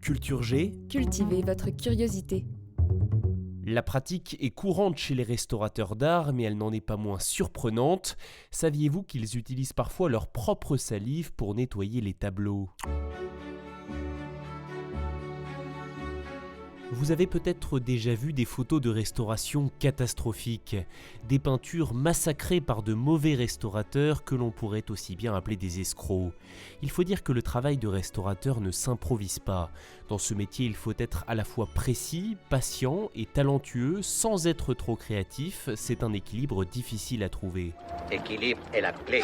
Culture G, Cultivez votre curiosité. la pratique est courante chez les restaurateurs d'art, mais elle n'en est pas moins surprenante. Saviez-vous qu'ils utilisent parfois leur propre salive pour nettoyer les tableaux ? Vous avez peut-être déjà vu des photos de restauration catastrophiques, des peintures massacrées par de mauvais restaurateurs que l'on pourrait aussi bien appeler des escrocs. Il faut dire que le travail de restaurateur ne s'improvise pas. Dans ce métier, il faut être à la fois précis, patient et talentueux sans être trop créatif. C'est un équilibre difficile à trouver. L'équilibre est la clé.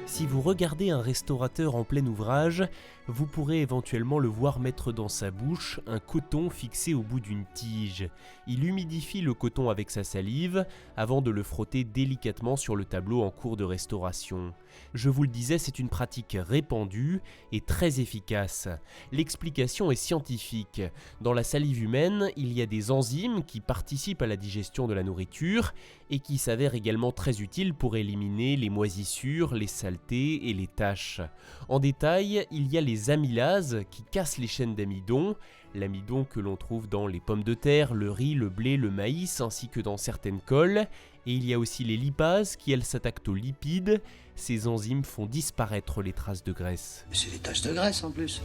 Si vous regardez un restaurateur en plein ouvrage, vous pourrez éventuellement le voir mettre dans sa bouche un coton fixé au bout d'une tige. Il humidifie le coton avec sa salive avant de le frotter délicatement sur le tableau en cours de restauration. Je vous le disais, c'est une pratique répandue et très efficace. L'explication est scientifique. Dans la salive humaine, il y a des enzymes qui participent à la digestion de la nourriture et qui s'avèrent également très utiles pour éliminer les moisissures, les saletés et les taches. En détail, il y a les amylases qui cassent les chaînes d'amidon, l'amidon que l'on trouve dans les pommes de terre, le riz, le blé, le maïs ainsi que dans certaines colles, et il y a aussi les lipases qui elles s'attaquent aux lipides. Ces enzymes font disparaître les traces de graisse. C'est des taches de graisse en plus.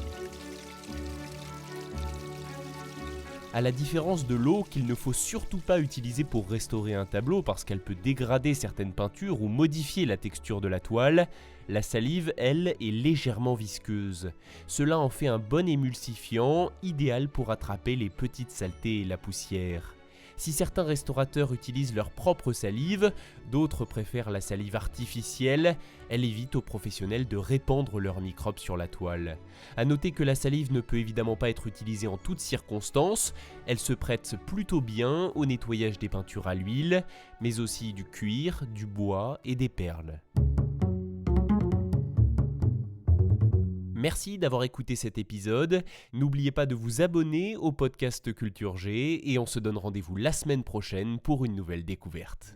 À la différence de l'eau qu'il ne faut surtout pas utiliser pour restaurer un tableau parce qu'elle peut dégrader certaines peintures ou modifier la texture de la toile, la salive, elle, est légèrement visqueuse. Cela en fait un bon émulsifiant, idéal pour attraper les petites saletés et la poussière. Si certains restaurateurs utilisent leur propre salive, d'autres préfèrent la salive artificielle, elle évite aux professionnels de répandre leurs microbes sur la toile. A noter que la salive ne peut évidemment pas être utilisée en toutes circonstances, elle se prête plutôt bien au nettoyage des peintures à l'huile, mais aussi du cuir, du bois et des perles. Merci d'avoir écouté cet épisode. N'oubliez pas de vous abonner au podcast Culture G et on se donne rendez-vous la semaine prochaine pour une nouvelle découverte.